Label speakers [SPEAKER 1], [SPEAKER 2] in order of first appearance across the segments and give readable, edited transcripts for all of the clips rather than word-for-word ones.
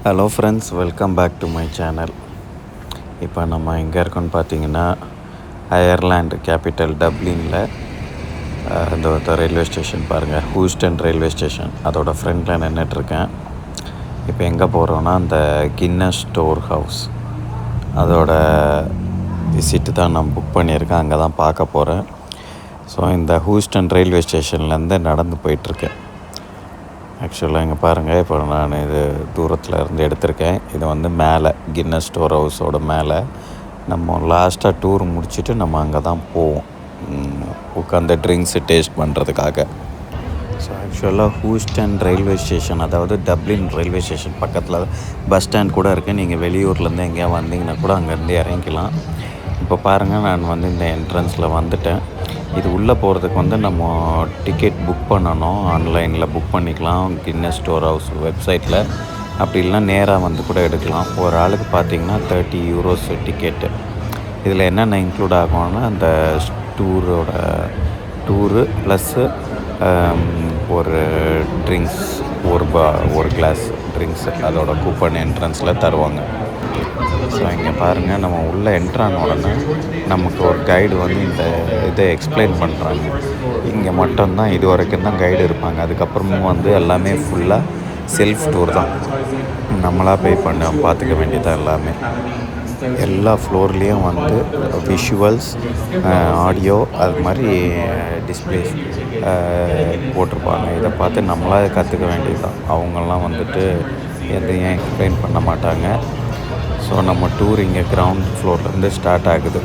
[SPEAKER 1] Hello friends, welcome back to my channel. இப்போ நம்ம எங்கே இருக்கோன்னு பார்த்தீங்கன்னா, அயர்லாண்டு கேபிட்டல் டப்ளினில் இந்த ரயில்வே ஸ்டேஷன் பாருங்கள், ஹூஸ்டன் ரயில்வே ஸ்டேஷன். அதோட ஃப்ரண்டில் நின்றுட்டுருக்கேன். இப்போ எங்கே போகிறோன்னா, அந்த கின்னஸ் ஸ்டோர் ஹவுஸ் அதோட விசிட்டு தான் நான் புக் பண்ணியிருக்கேன். அங்கே தான் பார்க்க போகிறேன். ஸோ இந்த ஹூஸ்டன் ரயில்வே ஸ்டேஷன்லேருந்து நடந்து போயிட்டுருக்கேன். ஆக்சுவலாக இங்கே பாருங்கள், இப்போ நான் இது தூரத்தில் இருந்து எடுத்திருக்கேன். இது வந்து மேலே கின்னஸ் ஸ்டோர் ஹவுஸோட மேலே. நம்ம லாஸ்ட்டாக டூர் முடிச்சுட்டு நம்ம அங்கே தான் போவோம், உட்காந்து ட்ரிங்க்ஸு டேஸ்ட் பண்ணுறதுக்காக. ஸோ ஆக்சுவலாக ஹூஸ்டன் ரயில்வே ஸ்டேஷன், அதாவது டப்ளின் ரயில்வே ஸ்டேஷன் பக்கத்தில் பஸ் ஸ்டாண்ட் கூட இருக்குது. நீங்கள் வெளியூர்லேருந்து எங்கேயா வந்தீங்கன்னா கூட அங்கேருந்து இறங்கிக்கலாம். இப்போ பாருங்கள், நான் வந்து இந்த என்ட்ரன்ஸில் வந்துட்டேன். இது உள்ளே போகிறதுக்கு வந்து நம்ம டிக்கெட் புக் பண்ணணும். ஆன்லைனில் புக் பண்ணிக்கலாம் கின்னஸ் ஸ்டோர் ஹவுஸ் வெப்சைட்டில். அப்படி இல்லைனா நேராக வந்து கூட எடுக்கலாம். ஒரு ஆளுக்கு பார்த்திங்கன்னா €30 டிக்கெட்டு. இதில் என்னென்ன இன்க்ளூட் ஆகும்னா, அந்த டூரு ப்ளஸ்ஸு ஒரு ட்ரிங்க்ஸ், ஒரு கிளாஸ் ட்ரிங்க்ஸு அதோட கூப்பன் என்ட்ரன்ஸில் தருவாங்க. ஸோ இங்கே பாருங்கள், நம்ம உள்ளே என்ட்ரான உடனே நமக்கு ஒரு கைடு வந்து இந்த இதை எக்ஸ்பிளைன் பண்ணுறாங்க. இங்கே மட்டும்தான் இது வரைக்கும் தான் கைடு இருப்பாங்க. அதுக்கப்புறமும் வந்து எல்லாமே ஃபுல்லாக செல்ஃப் டூர் தான். நம்மளாக பே பண்ண பார்த்துக்க வேண்டியதான். எல்லாமே எல்லா ஃப்ளோர்லேயும் வந்து விஷுவல்ஸ், ஆடியோ, அது மாதிரி டிஸ்பிளேஸ் போட்டிருப்பாங்க. இதை பார்த்து நம்மளாக கற்றுக்க வேண்டியது தான். அவங்கெல்லாம் வந்துட்டு எதையும் எக்ஸ்பிளைன் பண்ண மாட்டாங்க. ஸோ நம்ம டூர் இங்கே கிரவுண்ட் ஃப்ளோர்லேருந்து ஸ்டார்ட் ஆகுது.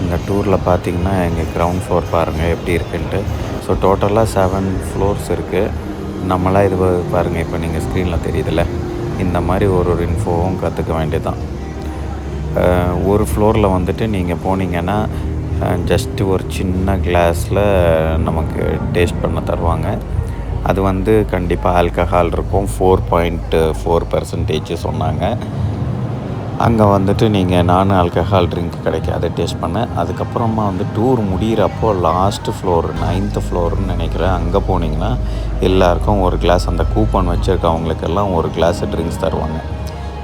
[SPEAKER 1] இந்த டூரில் பார்த்திங்கன்னா எங்கள் கிரவுண்ட் ஃப்ளோர் பாருங்கள் எப்படி இருக்குன்ட்டு. ஸோ டோட்டலாக 7 ஃப்ளோர்ஸ் இருக்குது. நம்மளாம் இது பாருங்கள், இப்போ நீங்கள் ஸ்க்ரீனில் தெரியுதுல்ல, இந்த மாதிரி ஒரு இன்ஃபோவும் கற்றுக்க வேண்டியதுதான். ஒரு ஃப்ளோரில் வந்துட்டு நீங்கள் போனீங்கன்னா ஜஸ்ட்டு ஒரு சின்ன கிளாஸில் நமக்கு டேஸ்ட் பண்ண தருவாங்க. அது வந்து கண்டிப்பாக ஆல்கஹால் இருக்கும். 4.4% சொன்னாங்க. அங்கே வந்துட்டு நீங்கள் நான் ஆல்கஹால் ட்ரிங்க் கிடைக்காது டேஸ்ட் பண்ண. அதுக்கப்புறமா வந்து டூர் முடிகிறப்போ லாஸ்ட்டு ஃப்ளோர் 9th ஃப்ளோர்னு நினைக்கிறேன், அங்கே போனீங்கன்னா எல்லாேருக்கும் ஒரு கிளாஸ், அந்த கூப்பன் வச்சுருக்கவங்களுக்கெல்லாம் ஒரு கிளாஸ் ட்ரிங்க்ஸ் தருவாங்க.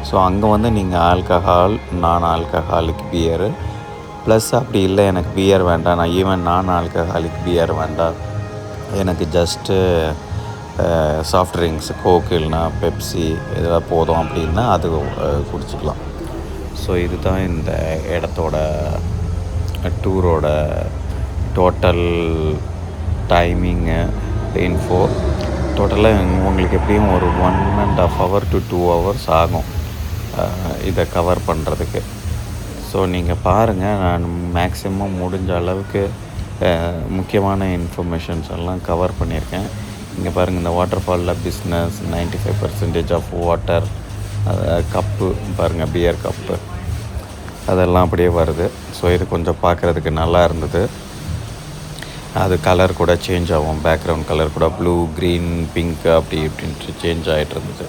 [SPEAKER 1] ஸோ அங்கே வந்து நீங்கள் ஆல்கஹால், நான் ஆல்கஹாலிக் பியரு ப்ளஸ், அப்படி இல்லை எனக்கு பியர் வேண்டாம், நான் ஈவன் நான் ஆல்கஹாலிக் பியர் வேண்டாம், எனக்கு ஜஸ்ட்டு சாஃப்ட் ட்ரிங்க்ஸ், கோக் இல்லைனா பெப்சி இதெல்லாம் போதும் அப்படின்னா அது குடிச்சிக்கலாம். ஸோ இதுதான் இந்த இடத்தோட டூரோட டோட்டல் டைமிங்கு, இன்ஃபோ. டோட்டலாக உங்களுக்கு எப்படியும் ஒரு 1.5 hour to 2 hours ஆகும் இதை கவர் பண்ணுறதுக்கு. ஸோ நீங்கள் பாருங்கள், நான் மேக்ஸிமம் முடிஞ்ச அளவுக்கு முக்கியமான இன்ஃபர்மேஷன்ஸ் எல்லாம் கவர் பண்ணியிருக்கேன். இங்கே பாருங்கள், இந்த வாட்டர் ஃபாலில் பிஸ்னஸ் 95% ஆஃப் வாட்டர், கப்பு பாருங்கள், பியர் கப்பு அதெல்லாம் அப்படியே வருது. ஸோ இது கொஞ்சம் பார்க்குறதுக்கு நல்லா இருந்தது. அது கலர் கூட சேஞ்ச் ஆகும், பேக்ரவுண்ட் கலர் கூட ப்ளூ, க்ரீன், பிங்க் அப்படி இப்படின்ட்டு சேஞ்ச் ஆகிட்டு இருந்தது.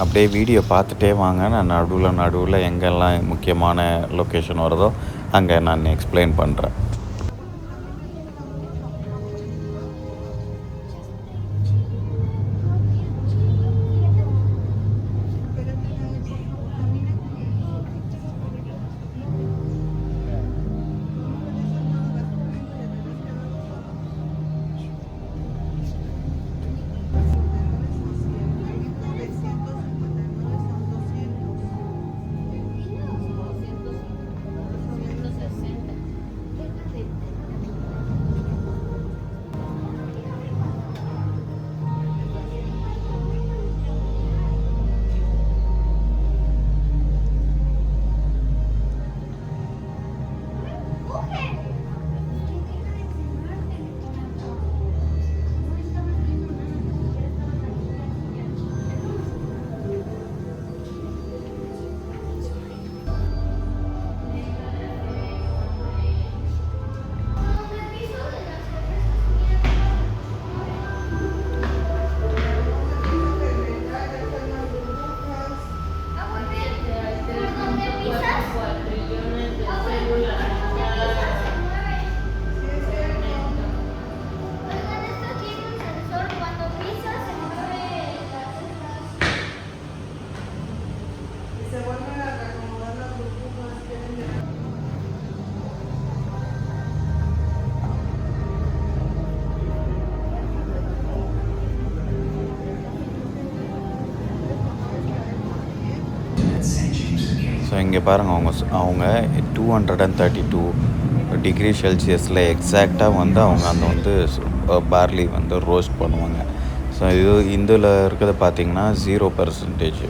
[SPEAKER 1] அப்படியே வீடியோ பார்த்துட்டே வாங்க. நான் நடுவில் எங்கெல்லாம் முக்கியமான லொக்கேஷன் வருதோ அங்கே நான் எக்ஸ்பிளைன் பண்ணுறேன். இங்கே பாருங்கள் அவங்க 232 டிகிரி செல்சியஸில் எக்ஸாக்டாக வந்து அவங்க அந்த வந்து பார்லி வந்து ரோஸ்ட் பண்ணுவாங்க. ஸோ இதில் இருக்கிறது பார்த்திங்கன்னா 0%.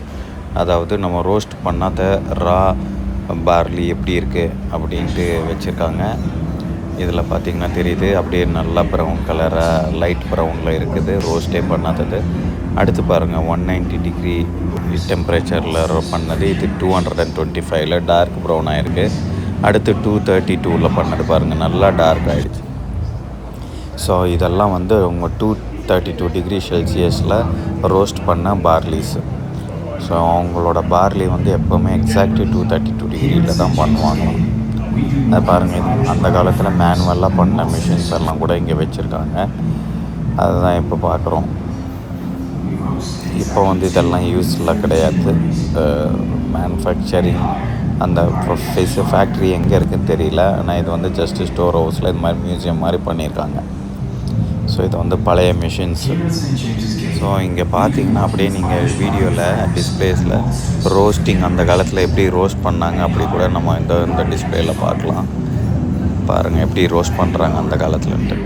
[SPEAKER 1] அதாவது நம்ம ரோஸ்ட் பண்ணாத ரா பார்லி எப்படி இருக்குது அப்படின்ட்டு வச்சுருக்காங்க. இதில் பார்த்திங்கன்னா தெரியுது, அப்படியே நல்லா ப்ரௌன் கலராக லைட் ப்ரௌனில் இருக்குது, ரோஸ்ட்டே பண்ணாதது. அடுத்து பாருங்கள் 190 டிகிரி டெம்பரேச்சரில் பண்ணது. இது 225ல் டார்க் ப்ரௌன் ஆகிருக்கு. அடுத்து 232ல் பண்ணது பாருங்கள், நல்லா டார்க் ஆகிடுச்சு. ஸோ இதெல்லாம் வந்து அவங்க 232 டிகிரி செல்சியஸில் ரோஸ்ட் பண்ண பார்லிஸு. ஸோ அவங்களோட பார்லி வந்து எப்போவுமே எக்ஸாக்ட்லி 232 டிகிரியில் தான் பண்ணுவாங்களாம். அது பாருங்கள், அந்த காலத்தில் மேனுவலாக பண்ண மிஷின்ஸ் எல்லாம் கூட இங்கே வச்சுருக்காங்க. அதுதான் இப்போ பார்க்குறோம். இப்போ வந்து இதெல்லாம் யூஸ்ஃபுல்லாக கிடையாது. மேனுஃபேக்சரிங் அந்த ஃபேக்ட்ரி எங்கே இருக்குதுன்னு தெரியல. ஆனால் இது வந்து ஜஸ்ட்டு ஸ்டோர் ஹவுஸில் இது மாதிரி மியூசியம் மாதிரி பண்ணியிருக்காங்க. ஸோ இது வந்து பழைய மிஷின்ஸு. ஸோ இங்கே பார்த்தீங்கன்னா அப்படியே நீங்கள் வீடியோவில் டிஸ்பிளேஸில் ரோஸ்டிங் அந்த காலத்தில் எப்படி ரோஸ்ட் பண்ணாங்க அப்படி கூட நம்ம இந்த டிஸ்பிளேயில் பார்க்கலாம். பாருங்கள் எப்படி ரோஸ்ட் பண்ணுறாங்க அந்த காலத்துலன்ட்டு.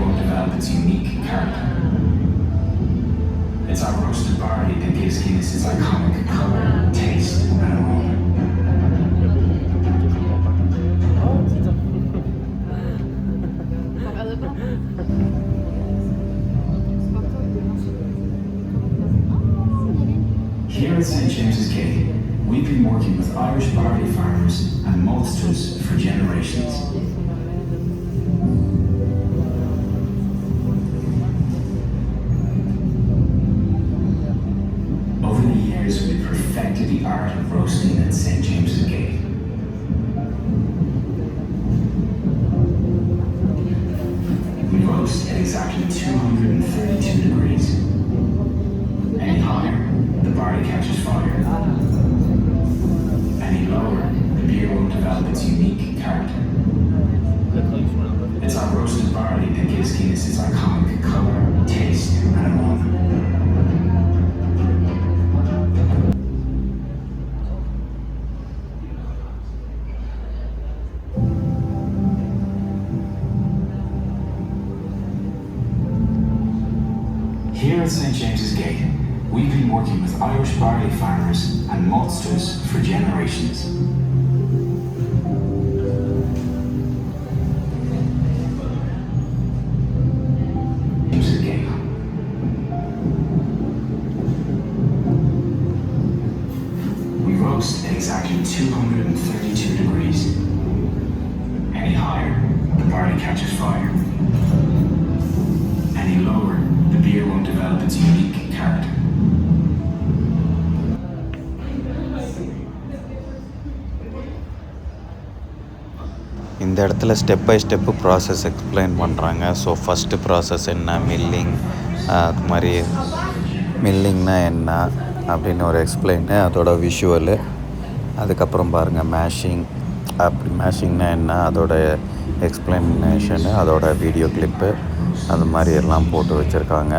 [SPEAKER 2] Here at St. James's Gate, we've been working with Irish barley farmers and maltsters for generations. Over the years, we've perfected the art of roasting at St. James's Gate. We roast at exactly 232 degrees. Any higher, the barley catches fire. Any lower, the beer won't develop its unique character. It's our roasted barley that gives Guinness its iconic colour, taste, and aroma. Here at St. James's Gate, we've been working with Irish barley farmers and maltsters for generations. James's Gate. We roast at exactly 232 degrees. Any higher, the barley catches fire. Any lower, the beer won't develop its unique character.
[SPEAKER 1] இந்த இடத்துல step by step process explain பண்ணுறாங்க. So first process என்ன, milling, அது மாதிரி மில்லிங்னா என்ன அப்படின்னு ஒரு எக்ஸ்பிளைனு, அதோட விஷுவலு. அதுக்கப்புறம் பாருங்கள் மேஷிங், அப்படி மேஷிங்னா என்ன அதோட எக்ஸ்பிளனேஷனு, அதோட வீடியோ கிளிப்பு, அது மாதிரி எல்லாம் போட்டு வச்சுருக்காங்க.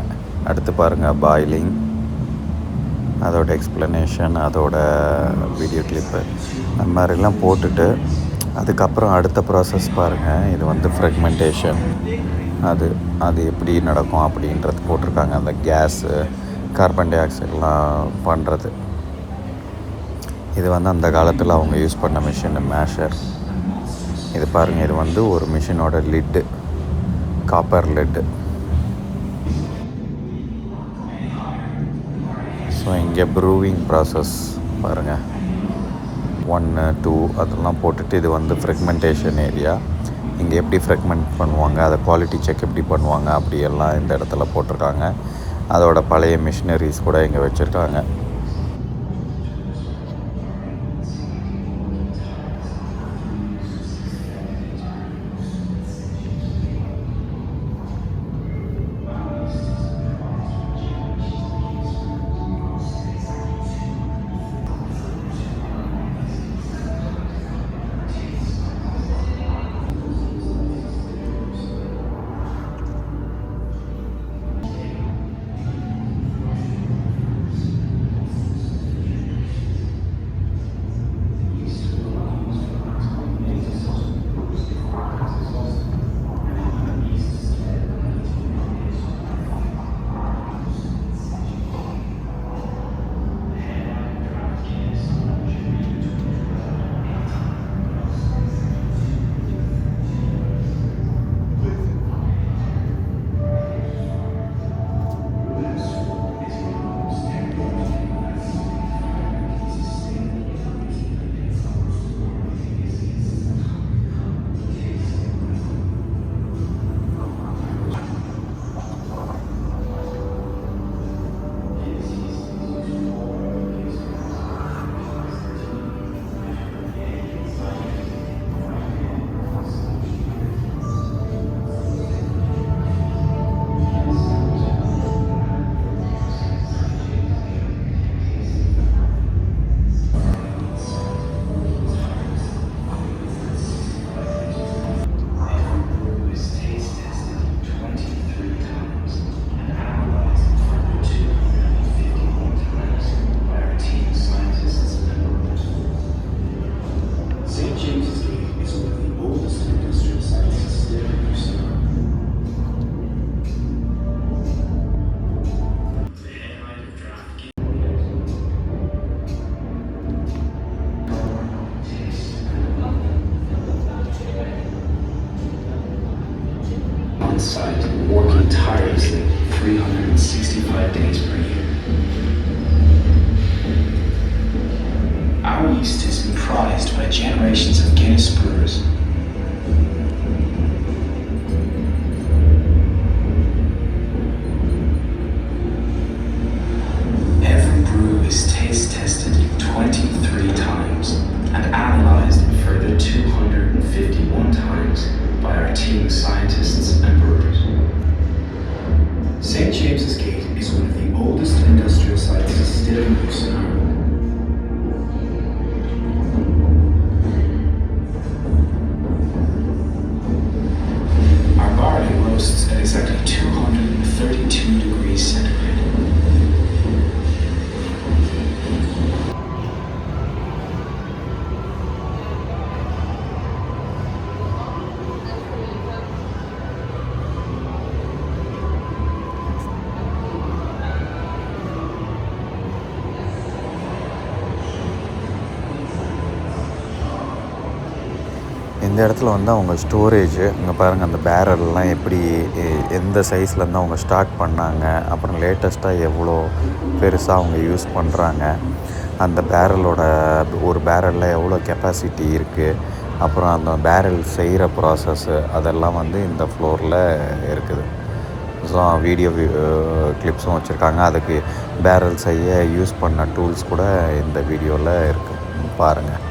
[SPEAKER 1] அடுத்து பாருங்கள் பாயிலிங், அதோட எக்ஸ்பிளனேஷன், அதோட வீடியோ கிளிப்பு, அது மாதிரிலாம் போட்டுட்டு அதுக்கப்புறம் அடுத்த ப்ராசஸ் பாருங்கள். இது வந்து ஃப்ரெக்மெண்டேஷன், அது எப்படி நடக்கும் அப்படின்றது போட்டிருக்காங்க. அந்த கேஸு, கார்பன் டை ஆக்சைடெலாம் பண்ணுறது. இது வந்து அந்த காலத்தில் அவங்க யூஸ் பண்ண மிஷின் மேஷர். இது பாருங்கள், இது வந்து ஒரு மிஷினோட லிட்டு, காப்பர் லிட்டு. ஸோ இங்கே ப்ரூவிங் ப்ராசஸ் பாருங்கள், 1, 2 அதெல்லாம் போட்டுட்டு இது வந்து ஃப்ரெக்மெண்டேஷன் ஏரியா. இங்கே எப்படி ஃப்ரெக்மெண்ட் பண்ணுவாங்க, அதை குவாலிட்டி செக் எப்படி பண்ணுவாங்க அப்படியெல்லாம் இந்த இடத்துல போட்டிருக்காங்க. அதோட பழைய மிஷினரிஸ் கூட இங்கே வச்சுருக்காங்க. இந்த இடத்துல வந்து அவங்க ஸ்டோரேஜு இங்கே பாருங்கள், அந்த பேரல்லாம் எப்படி எந்த சைஸ்லேருந்து அவங்க ஸ்டார்ட் பண்ணாங்க, அப்புறம் லேட்டஸ்ட்டாக எவ்வளோ பெருசாக அவங்க யூஸ் பண்ணுறாங்க, அந்த பேரலோட ஒரு பேரலில் எவ்வளோ கெப்பாசிட்டி இருக்குது, அப்புறம் அந்த பேரல் செய்கிற ப்ராசஸ்ஸு அதெல்லாம் வந்து இந்த ஃப்ளோரில் இருக்குது. ஸோ வீடியோ கிளிப்ஸும் வச்சுருக்காங்க. அதுக்கு பேரல் செய்ய யூஸ் பண்ண டூல்ஸ் கூட இந்த வீடியோவில் இருக்குது, பாருங்கள்.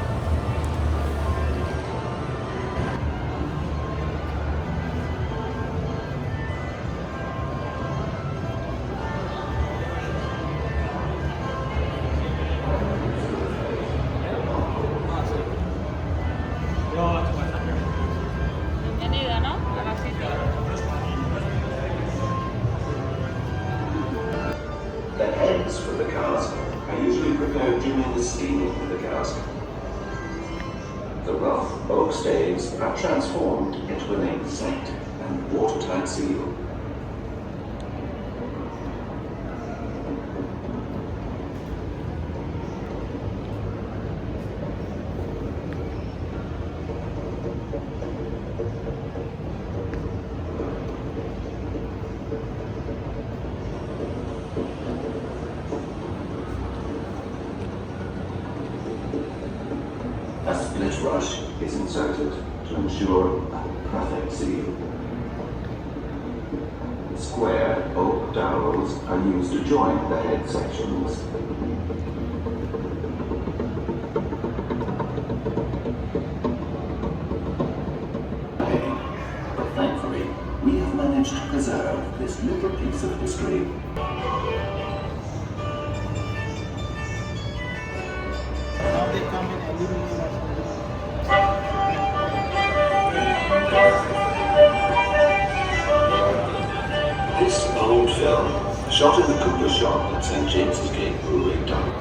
[SPEAKER 3] The heads for the cask are usually prepared during the steaming of the cask. The rough oak staves are transformed into an exact and watertight seal. A split rush is inserted to ensure a perfect seal. Square oak dowels are used to join the head sections. But thankfully, we have managed to preserve this little piece of history. This old film, shot in the cooper shop at St James's Gate Brewery, Dublin.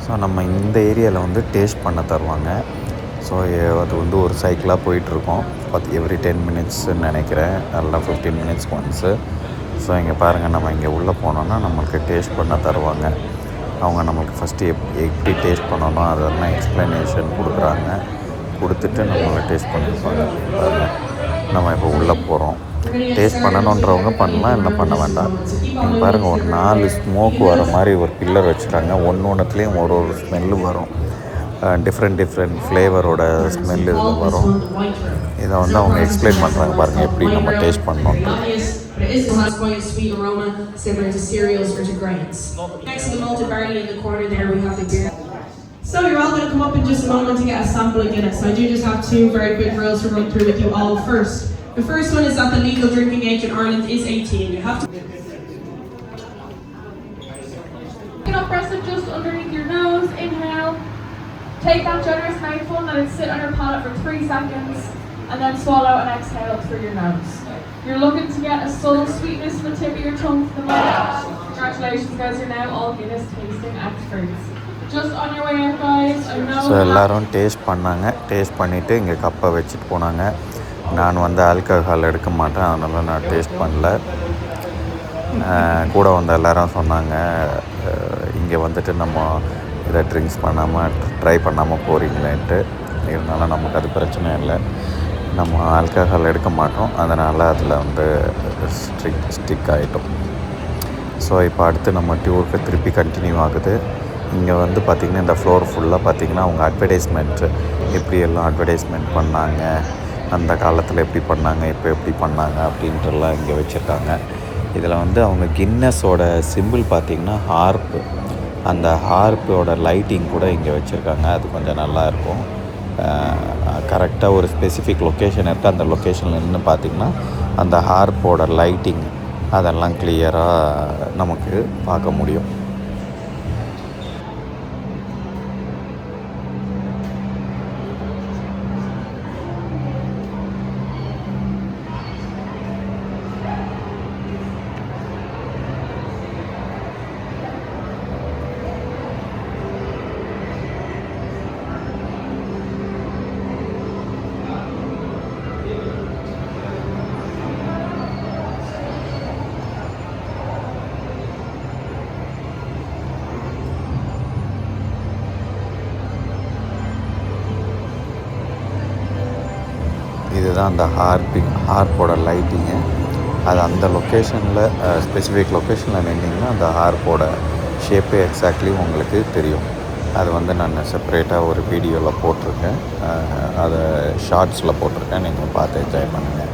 [SPEAKER 1] So நம்ம இந்த ஏரியாவில் வந்து taste பண்ண தருவாங்க. So அது வந்து ஒரு சைக்கிளாக போயிட்டுருக்கோம். எவ்ரி 10 மினிட்ஸ்ன்னு நினைக்கிறேன், எல்லாம் 15 மினிட்ஸ் ஒன்ஸு. ஸோ இங்கே பாருங்கள், நம்ம இங்கே உள்ளே போனோன்னா நம்மளுக்கு டேஸ்ட் பண்ண தருவாங்க. அவங்க நம்மளுக்கு ஃபஸ்ட்டு எப்படி டேஸ்ட் பண்ணணும் அதெல்லாம் எக்ஸ்ப்ளனேஷன் கொடுக்குறாங்க. கொடுத்துட்டு நம்மளை டேஸ்ட் பண்ணியிருப்பாங்க. பாருங்கள், நம்ம இப்போ உள்ளே போகிறோம். டேஸ்ட் பண்ணணுன்றவங்க பண்ணலாம், இல்லை பண்ண வேண்டாம். நீங்கள் பாருங்கள், ஒரு 4 ஸ்மோக் வர மாதிரி ஒரு பில்லர் வச்சுட்டாங்க. ஒன்றுத்துலேயும் ஒரு ஸ்மெல்லு வரும். டிஃப்ரெண்ட் ஃப்ளேவரோட ஸ்மெல் இதில் வரும். இதை வந்து அவங்க எக்ஸ்பிளைன் பண்ணுறாங்க. பாருங்கள் எப்படி நம்ம டேஸ்ட் பண்ணணும்.
[SPEAKER 4] But it has quite a sweet aroma, similar to cereals or to grains. Next to the malted barley in the corner there, we have the beer. So you're all going to come up in just a moment to get a sample of Guinness. So I do just have 2 very quick rules to run through with you all first. The first one is that the legal drinking age in Ireland is 18. You have to...
[SPEAKER 5] You know, press it just underneath your nose, inhale. Take that generous mouthful and let it sit on your palate for 3 seconds. And then swallow and exhale through your nose. You're looking to get a subtle sweetness from the tip of your tongue to the mouth. Congratulations guys, you're now all Guinness tasting experts. Just on your way out guys, I know...
[SPEAKER 1] so எல்லோரும் taste பண்ணாங்க. Taste பண்ணிவிட்டு இங்கே கப்பை வச்சுட்டு போனாங்க. நான் வந்து alcohol எடுக்க மாட்டேன், அதனால் நான் டேஸ்ட் பண்ணல. கூட வந்த எல்லாரும் சொன்னாங்க, இங்கே வந்துட்டு நம்ம இதை ட்ரிங்க்ஸ் பண்ணாமல் ட்ரை பண்ணாமல் போகிறீங்களேன்ட்டு. இருந்தாலும் நமக்கு அது பிரச்சனை இல்லை, நம்ம ஆல்கஹால் எடுக்க மாட்டோம், அதனால் அதில் வந்து ஸ்டிக் ஆகிட்டோம். ஸோ இப்போ அடுத்து நம்ம டூருக்கு திருப்பி கண்டினியூ ஆகுது. இங்கே வந்து பார்த்திங்கன்னா இந்த ஃப்ளோர் ஃபுல்லாக பார்த்திங்கன்னா அவங்க அட்வர்டைஸ்மெண்ட்டு எப்படியெல்லாம் அட்வர்டைஸ்மெண்ட் பண்ணாங்க, அந்த காலத்தில் எப்படி பண்ணாங்க, இப்போ எப்படி பண்ணாங்க அப்படின்ட்டுலாம் இங்கே வச்சுருக்காங்க. இதில் வந்து அவங்க கின்னஸோட சிம்பிள் பார்த்திங்கன்னா ஹார்ப்பு, அந்த ஹார்ப்போட லைட்டிங் கூட இங்கே வச்சுருக்காங்க. அது கொஞ்சம் நல்லாயிருக்கும். கரெக்டாக ஒரு ஸ்பெசிஃபிக் லொக்கேஷன் இருக்குது, அந்த லொக்கேஷனில் நின்று பார்த்திங்கன்னா அந்த ஹார்ப்போட லைட்டிங் அதெல்லாம் கிளியராக நமக்கு பார்க்க முடியும். இதுதான் அந்த ஹார்ப்போட லைட்டிங்கு. அது அந்த லொக்கேஷனில் ஸ்பெசிஃபிக் லொக்கேஷனில் நின்றிங்கன்னா அந்த ஹார்ப்போட ஷேப்பே எக்ஸாக்ட்லி உங்களுக்கு தெரியும். அது வந்து நான் செப்பரேட்டாக ஒரு வீடியோவில் போட்டிருக்கேன், அதை ஷார்ட்ஸில் போட்டிருக்கேன், நீங்கள் பார்த்து என்ஜாய் பண்ணுங்கள்.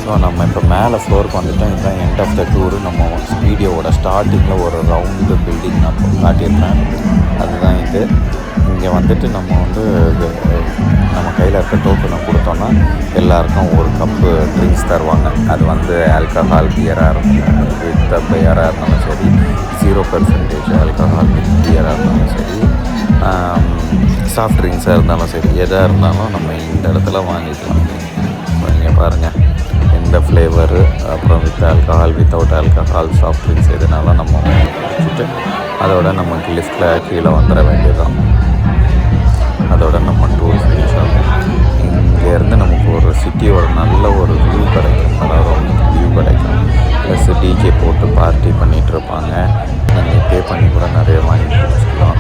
[SPEAKER 1] ஸோ நம்ம இப்போ மேலே ஃப்ளோருக்கு வந்துவிட்டோம். இதுதான் எண்ட் ஆஃப் த டூரு. நம்ம வீடியோவோட ஸ்டார்டிங்கில் ஒரு ரவுண்டு பில்டிங் நான் காட்டியிருப்பேன், அதுதான் இது. இங்கே வந்துட்டு நம்ம வந்து நம்ம கையில் இருக்க டோக்கனை கொடுத்தோன்னா எல்லாருக்கும் ஒரு கப்பு ட்ரிங்க்ஸ் தருவாங்க. அது வந்து ஆல்கஹால் பியராக இருக்கும், வித் பியராக இருந்தாலும் சரி, 0% ஆல்கஹால் வித் பியராக இருந்தாலும் சரி, சாஃப்ட் ட்ரிங்க்ஸாக இருந்தாலும் சரி, எதாக இருந்தாலும் நம்ம இந்த இடத்துல வாங்கிக்கலாம். இங்கே பாருங்கள், இந்த ஃப்ளேவரு, அப்புறம் with alcohol, without alcohol, soft drinks எதுனாலும் நம்ம வச்சுட்டு அதோட நமக்கு லிஸ்ட்டில் கீழே வந்துட வேண்டியதுதான். அதோட நம்ம டூர் ஃபினிஷ் ஆகும். இங்கேருந்து நமக்கு ஒரு சிட்டியோட நல்ல ஒரு வியூ கிடைக்கும், அதாவது வியூ கிடைக்கும். ப்ளஸ் டிஜே போட்டு பார்ட்டி பண்ணிகிட்டு இருப்பாங்க. நீங்கள் பே பண்ணி கூட நிறைய வாங்கி குடிச்சிக்கலாம்,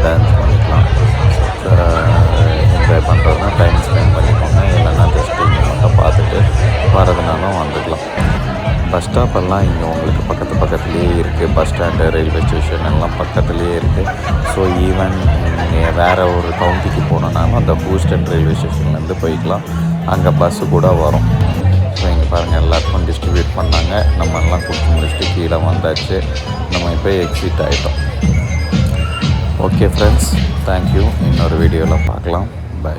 [SPEAKER 1] டான்ஸ் பண்ணிக்கலாம். என்ஜாய் பண்ணுறதுனா டைம் ஸ்பெண்ட் பண்ணிக்கோங்க, இல்லைன்னா ஜஸ்ட் இங்கே மட்டும் பார்த்துட்டு வரதுனாலும் வந்துக்கலாம். பஸ் ஸ்டாப்பெல்லாம் இங்கே உங்களுக்கு பக்கத்துலேயே இருக்குது. பஸ் ஸ்டாண்டு, ரயில்வே ஸ்டேஷன் எல்லாம் பக்கத்துலேயே இருக்குது. ஸோ ஈவன் நீங்கள் வேறு ஒரு கவுண்டிக்கு போனோன்னாலும் அந்த ஹூஸ்டன் ரயில்வே ஸ்டேஷன்லேருந்து போய்க்கலாம், அங்கே பஸ்ஸு கூட வரும். ஸோ இங்கே பாருங்கள், எல்லாருக்கும் டிஸ்ட்ரிபியூட் பண்ணாங்க. நம்ம எல்லாம் கொடுத்து முடிச்சுட்டு கீழே வந்தாச்சு. நம்ம இப்போ எக்ஸிட் ஆகிட்டோம். Okay friends, thank you. இன்னொரு வீடியோவில் பார்க்கலாம். பை.